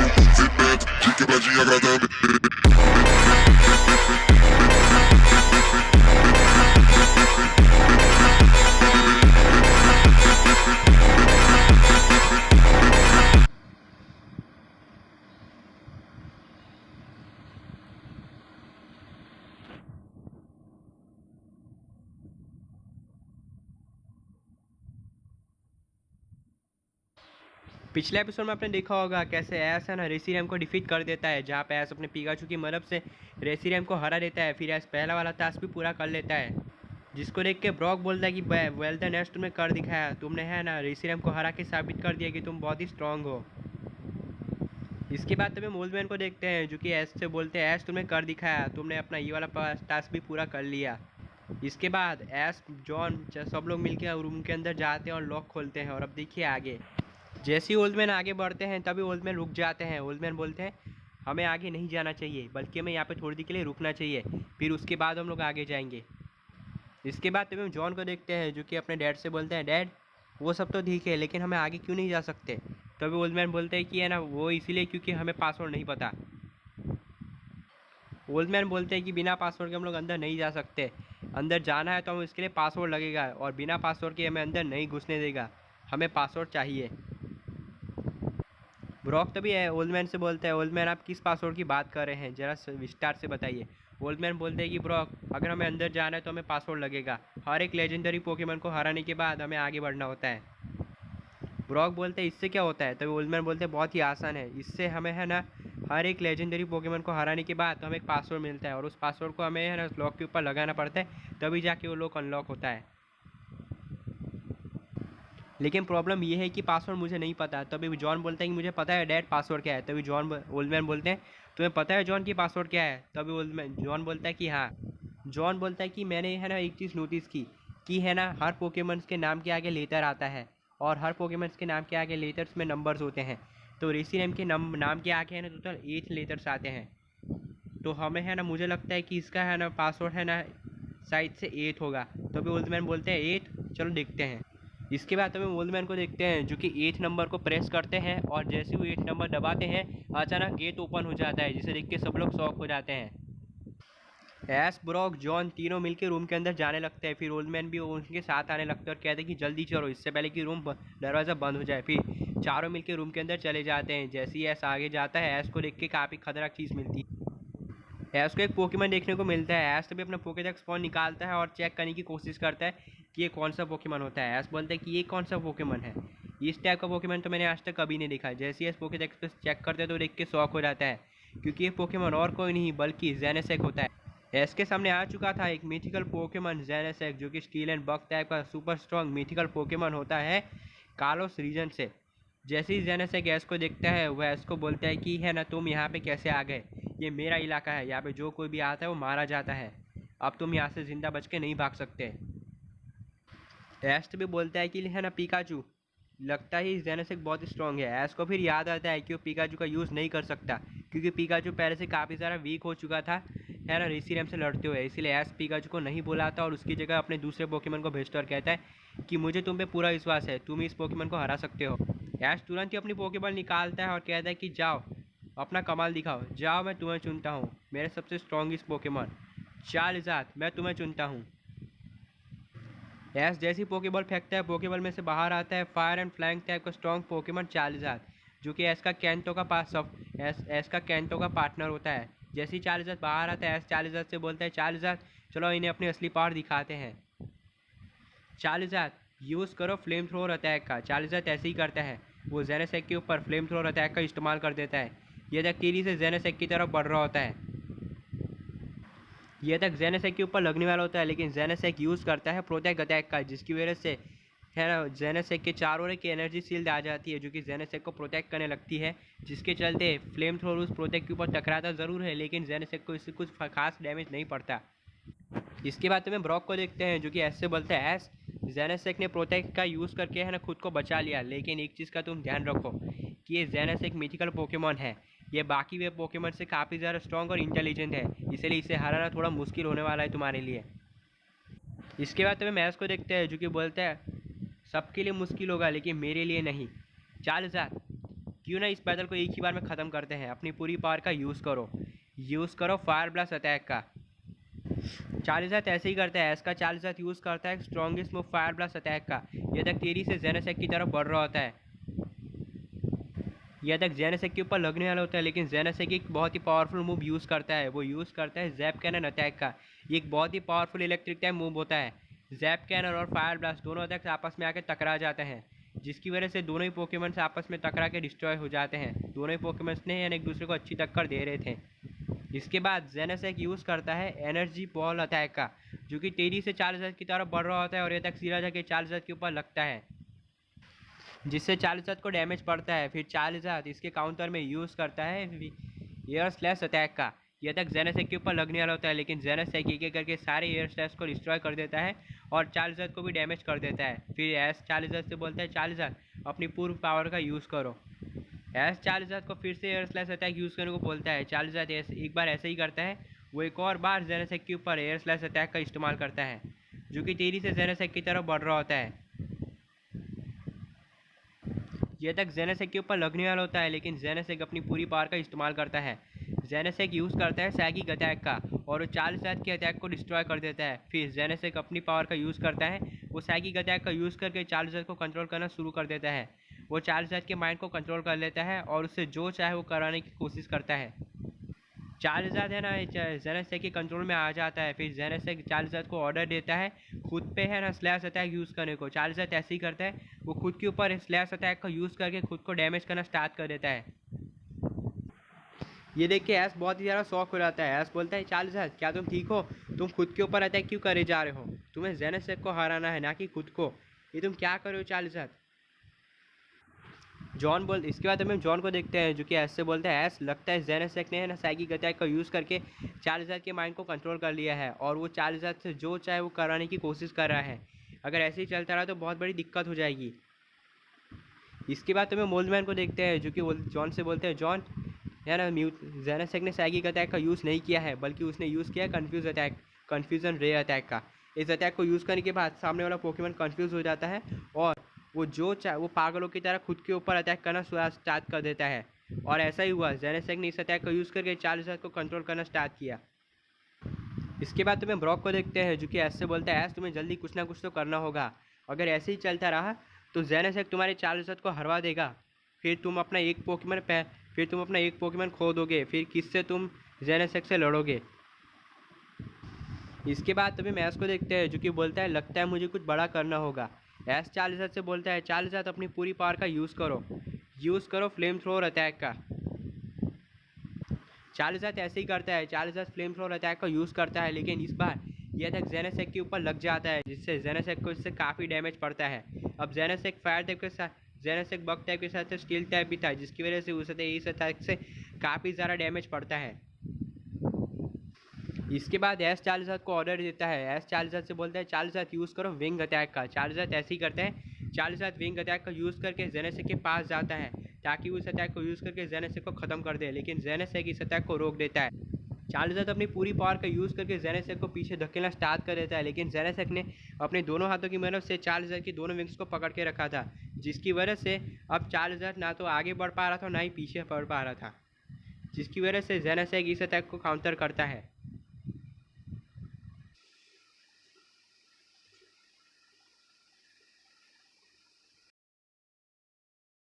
Fique badinha agradando. पिछले episode में आपने देखा होगा कैसे ऐश है ना रेसिरैम को डिफीट कर देता है, जहाँ पे ऐश अपने पिकाचू की मदद से रेसिरैम को हरा देता है। फिर ऐश पहला वाला टास्क भी पूरा कर लेता है, जिसको देख के ब्रॉक बोलता है कि वेल डन ऐश, तुमने कर दिखाया, तुमने है ना रेसिरैम को हरा के साबित कर दिया कि तुम बहुत ही स्ट्रांग हो। इसके बाद तभी मोल्डमैन को देखते हैं जो कि ऐश से बोलते हैं ऐश तुमने कर दिखाया, तुमने अपना ये वाला टास्क भी पूरा कर लिया। इसके बाद ऐश जॉन सब लोग मिलकर रूम के अंदर जाते हैं और लॉक खोलते हैं। और अब देखिए आगे जैसे ही ओल्डमैन आगे बढ़ते हैं तभी ओल्डमैन रुक जाते हैं। ओल्डमैन बोलते हैं हमें आगे नहीं जाना चाहिए, बल्कि हमें यहाँ पे थोड़ी देर के लिए रुकना चाहिए, फिर उसके बाद हम लोग आगे जाएंगे। इसके बाद तभी हम जॉन को देखते हैं जो कि अपने डैड से बोलते हैं डैड वो सब तो ठीक है, लेकिन हमें आगे क्यों नहीं जा सकते। तभी ओल्डमैन बोलते हैं कि है ना वो इसीलिए क्योंकि हमें पासवर्ड नहीं पता। ओल्डमैन बोलते हैं कि बिना पासवर्ड के हम लोग अंदर नहीं जा सकते, अंदर जाना है तो हमें इसके लिए पासवर्ड लगेगा, और बिना पासवर्ड के हमें अंदर नहीं घुसने देगा, हमें पासवर्ड चाहिए। ब्रॉक तभी है ओल्डमैन से बोलता है ओल्डमैन आप किस पासवर्ड की बात कर रहे हैं, ज़रा विस्तार से बताइए। ओल्डमैन बोलते हैं कि ब्रॉक अगर हमें अंदर जाना है तो हमें पासवर्ड लगेगा, हर एक लेजेंडरी पोकेमन को हराने के बाद हमें आगे बढ़ना होता है। ब्रॉक बोलते हैं इससे क्या होता है, तभी ओल्डमैन बोलते हैं बहुत ही आसान है, इससे हमें है ना हर एक लेजेंडरी पोकेमन को हराने के बाद हमें एक पासवर्ड मिलता है, और उस पासवर्ड को हमें है ना लॉक के ऊपर लगाना पड़ता है, तभी जाके वो लॉक अनलॉक होता है। लेकिन प्रॉब्लम ये है कि पासवर्ड मुझे नहीं पता। तभी जॉन बोलता है कि मुझे पता है डैड पासवर्ड क्या है। तभी ओल्डमैन बोलते हैं तुम्हें पता है जॉन की पासवर्ड क्या है। तभी ओल्डमैन जॉन बोलता है कि हाँ। जॉन बोलता है कि मैंने है ना एक चीज़ नोटिस की कि है ना हर पोकेमन्स के नाम के आगे लेटर आता है, और हर पोकेमन्स के नाम के आगे लेटर्स में नंबर्स होते हैं। तो रेसिरैम के नाम के आगे है ना टोटल 8 लेटर्स आते हैं। तो हमें है ना मुझे लगता है कि इसका है ना पासवर्ड है ना शायद से 8 होगा। तो भी ओल्डमैन बोलते हैं 8, चलो देखते हैं। इसके बाद हमें ओल्डमैन को देखते हैं जो कि 8 नंबर को प्रेस करते हैं, और जैसे वो 8 नंबर दबाते हैं अचानक गेट ओपन हो जाता है, जिसे देख के सब लोग शॉक हो जाते हैं। ऐश ब्रॉक जॉन तीनों मिलकर रूम के अंदर जाने लगते हैं। फिर ओल्डमैन भी उनके साथ आने लगते हैं और कहते हैं कि जल्दी चलो इससे पहले कि दरवाज़ा बंद हो जाए। फिर चारों मिलकर रूम के अंदर चले जाते हैं। जैसे ही ऐश आगे जाता है ऐश को देख के काफ़ी खतरनाक चीज़ मिलती है। ऐश को एक पोकेमन देखने को मिलता है। ऐश तभी अपना पोकेडेक्स फोन निकालता है और चेक करने की कोशिश करता है कि ये कौन सा पोकेमन होता है। ऐश बोलता है कि ये कौन सा पोकेमन है, इस टाइप का पोकेमन तो मैंने आज तक कभी नहीं देखा। जैसे ही इस पोकेडेक्स पे चेक करते हैं तो देख के शॉक हो जाता है, क्योंकि ये पोकेमन और कोई नहीं बल्कि जेनेसेक होता है। ऐश के सामने आ चुका था एक मिथिकल पोकेमन जेनेसेक, जो कि स्टील एंड बग टाइप का सुपर स्ट्रॉन्ग मिथिकल पोकेमन होता है कालोस रीजन से। जैसे ही जेनेसेक ऐश को देखता है वह ऐश को बोलता है कि है ना तुम यहाँ पे कैसे आ गए, ये मेरा इलाका है, यहाँ पे जो कोई भी आता है वो मारा जाता है, अब तुम यहाँ से ज़िंदा बच के नहीं भाग सकते। ऐश भी बोलता है कि है ना पिकाचू, लगता ही जेनेसेक बहुत स्ट्रॉन्ग है। ऐश को फिर याद आता है कि वो पिकाचू का यूज़ नहीं कर सकता, क्योंकि पिकाचू पहले से काफ़ी सारा वीक हो चुका था है ना रेसिरैम से लड़ते हुए। इसलिए ऐश पिकाचू को नहीं बुलाता और उसकी जगह अपने दूसरे पोकेमन को भेजता और कहता है कि मुझे तुम पे पूरा विश्वास है, तुम इस पोकेमन को हरा सकते हो। ऐश तुरंत ही अपनी पोकेबॉल निकालता है और कहता है कि जाओ अपना कमाल दिखाओ, जाओ मैं तुम्हें चुनता हूँ, मेरे सबसे स्ट्रॉन्गेस्ट पोकेमॉन चार्लिज़ार्ड, मैं तुम्हें चुनता हूँ। ऐश जैसी पोकेबॉल फेंकता है, पोकेबॉल में से बाहर आता है फायर एंड फ्लैंक टाइप का स्ट्रॉन्ग पोकेमॉन चार्लिज़ार्ड, जो कि ऐश का कैंटो का पास ऐश का कैंटो का पार्टनर होता है। जैसे ही चार्लिज़ार्ड बाहर आता है ऐश चार्लिज़ार्ड से बोलता है चार्लिज़ार्ड चलो इन्हें अपनी असली पावर दिखाते हैं। चार्लिज़ार्ड यूज़ करो फ्लेम थ्रोअर अटैक का। चार्लिज़ार्ड ऐसे ही करता है, वो जेनेसेक के ऊपर फ्लेम थ्रोअर अटैक का इस्तेमाल कर देता है। ये तक तेजी से जेनेसेक की तरफ बढ़ रहा होता है, ये तक जेनेसेक के ऊपर लगने वाला होता है, लेकिन जेनेसेक यूज़ करता है प्रोटेक्ट अटैक का, जिसकी वजह से है ना जेनेसेक के चारों ओर की एनर्जी शील्ड आ जाती है, जो कि जेनेसेक को प्रोटेक्ट करने लगती है, जिसके चलते फ्लेम थ्रोअर उस प्रोटेक्ट के ऊपर टकराता ज़रूर है, लेकिन जेनेसेक को इससे कुछ खास डैमेज नहीं पड़ता। इसके बाद में ब्रॉक को देखते हैं जो कि ऐसे बोलते हैं ऐस जेनेसेक ने प्रोटेक्ट का यूज़ करके है ना खुद को बचा लिया, लेकिन एक चीज़ का तुम ध्यान रखो कि ये जेनेसेक मिथिकल पोकेमॉन है, ये बाकी वे पोकेमॉन से काफ़ी ज़्यादा स्ट्रॉन्ग और इंटेलिजेंट है, इसलिए इसे हराना थोड़ा मुश्किल होने वाला है तुम्हारे लिए। इसके बाद तुम्हें मैच को देखते हैं जो कि बोलते हैं सबके लिए मुश्किल होगा लेकिन मेरे लिए नहीं। चार्लिज़ार्ड क्यों ना इस बैटल को एक ही बार में ख़त्म करते हैं। अपनी पूरी पावर का यूज़ करो फायर ब्लास्ट अटैक का। चार्जर ऐसे ही करता है, इसका चार्जर यूज़ करता है strongest move fire blast attack का। यह तक तेजी से जेनेसेक की तरफ बढ़ रहा होता है। यह तक जेनेसेक के ऊपर लगने वाला होता है, लेकिन जेनेसेक एक बहुत ही पावरफुल मूव यूज़ करता है। वो यूज़ करता है जैप कैनन अटैक का। ये एक बहुत ही पावरफुल इलेक्ट्रिक टाइप मूव होता है। जैप कैनन और फायर ब्लास्ट दोनों अटैक्स आपस में आकर टकरा जाते हैं, जिसकी वजह से दोनों ही पोकेमॉन्स आपस में टकरा के डिस्ट्रॉय हो जाते हैं। दोनों ही पोकेमॉन्स ने एक दूसरे को अच्छी टक्कर दे रहे थे। इसके बाद जेनेसेक यूज़ करता है एनर्जी बॉल अटैक का, जो कि तेजी से चार्जर की तरफ बढ़ रहा होता है और ये तक सीधा जाके चार्जर के ऊपर लगता है, जिससे चार्जर को डैमेज पड़ता है। फिर चार्जर इसके काउंटर में यूज़ करता है एयर स्लैश अटैक का। यह तक जेनेसेक के ऊपर लगने वाला होता है, लेकिन जेनेसेक एक एक करके सारे एयर स्लैश को डिस्ट्रॉय कर देता है और चार्जर को भी डैमेज कर देता है। फिर एस चार्जर से बोलता है चार्जर अपनी पूर्व पावर का यूज़ करो। एस चार्जर को फिर से एयर स्लैश अटैक यूज़ करने को बोलता है। चार्जर एक बार ऐसे ही करता है, वो एक और बार जेनेसेक के ऊपर एयर स्लैश अटैक का इस्तेमाल करता है, जो कि तेजी से जेनेसेक की तरफ बढ़ रहा होता है। यह तक जेनेसेक के ऊपर लगने वाला होता है, लेकिन जेनेसेक अपनी पूरी पावर का इस्तेमाल करता है। जेनेसेक यूज़ करता है साइकिक अटैक का और वो चार्जर के अटैक को डिस्ट्रॉय कर देता है। फिर जेनेसेक अपनी पावर का यूज़ करता है, वो साइकिक अटैक का यूज़ करके चार्जर को कंट्रोल करना शुरू कर देता है। वो चार्जर के माइंड को कंट्रोल कर लेता है और उससे जो चाहे वो कराने की कोशिश करता है। चार्जर है ना जेनेसेक के कंट्रोल में आ जाता है। फिर जेनेसेक चार्जर को ऑर्डर देता है खुद पे है ना स्लैश अटैक यूज़ करने को। चार्जर ऐसे ही करता है, वो खुद के ऊपर स्लैश अटैक का यूज़ करके खुद को डैमेज करना स्टार्ट कर देता है। ये देख के ऐस बहुत ही ज़्यादा शॉक हो जाता है। ऐस बोलता है चार्जर क्या तुम ठीक हो? तुम खुद के ऊपर अटैक क्यों करे जा रहे हो? तुम्हें जेनेसेक को हराना है, ना कि खुद को। ये तुम क्या कर रहे हो चार्जर? इसके बाद हमें जॉन को देखते हैं, जो कि ऐसे बोलते हैं ऐस लगता है जेनेसेक ने है ना साइकिक अटैक का यूज़ करके चार्जर के माइंड को कंट्रोल कर लिया है और वो चार्जर से जो चाहे वो कराने की कोशिश कर रहा है। अगर ऐसे ही चलता रहा तो बहुत बड़ी दिक्कत हो जाएगी। इसके बाद हमें मोल्डमैन को देखते हैं, जो कि जॉन से बोलते हैं जॉन है ना जेनेसेक ने साइकिक अटैक का यूज़ नहीं किया है, बल्कि उसने यूज़ किया है कन्फ्यूज़न रे अटैक का। इस अटैक को यूज़ करने के बाद सामने वाला पोकेमॉन कन्फ्यूज़ हो जाता है और वो वो पागलों की तरह खुद के ऊपर अटैक करना स्टार्ट कर देता है। और ऐसा ही हुआ, जेनेसेक ने इस अटैक को यूज़ करके चार्जर को कंट्रोल करना स्टार्ट किया। इसके बाद तुम्हें ब्रॉक को देखते हैं, जो कि ऐसे बोलता है ऐसे तुम्हें जल्दी कुछ ना कुछ तो करना होगा। अगर ऐसे ही चलता रहा तो जेनेसेक तुम्हारे चार्जर को हरवा देगा। फिर तुम अपना एक पोकेमॉन खो दोगे। फिर किससे तुम जेनेसेक से लड़ोगे? इसके बाद तुम्हें मैस को देखते हैं, जो कि बोलता है लगता है मुझे कुछ बड़ा करना होगा। एस चार्जर से बोलता है चार्जर अपनी पूरी पावर का यूज़ करो फ्लेम थ्रोअर अटैक का। चार्जर ऐसे ही करता है, चार्जर फ्लेम थ्रोअर अटैक का यूज़ करता है, लेकिन इस बार यह तक जेनेसेक के ऊपर लग जाता है, जिससे जेनेसेक को इससे काफ़ी डैमेज पड़ता है। अब जेनेसेक फायर टाइप के साथ जेनेसेक बग टाइप के साथ स्टील टाइप भी था, जिसकी वजह से उसे इस अटैक से काफ़ी ज़्यादा डैमेज पड़ता है। इसके बाद एस चार्जर को ऑर्डर देता है। एस चार्जर से बोलता है चार्जर यूज़ करो विंग अटैक का। चार्जर ऐसे ही करते हैं, चार्जर विंग अटैक का यूज़ करके जेनेसेक के पास जाता है ताकि उस अटैक को यूज़ करके जेनेसेक को ख़त्म कर दे, लेकिन जेनेसेक इस अटैक को रोक देता है। चार्जर अपनी पूरी पावर का यूज़ करके जेनेसेक को पीछे धकेलना स्टार्ट कर देता है, लेकिन जेनेसेक ने अपने दोनों हाथों की मदद से चार्जर की दोनों विंग्स को पकड़ के रखा था, जिसकी वजह से अब चार्जर ना तो आगे बढ़ पा रहा था ना ही पीछे बढ़ पा रहा था, जिसकी वजह से जेनेसेक इस अटैक को काउंटर करता है।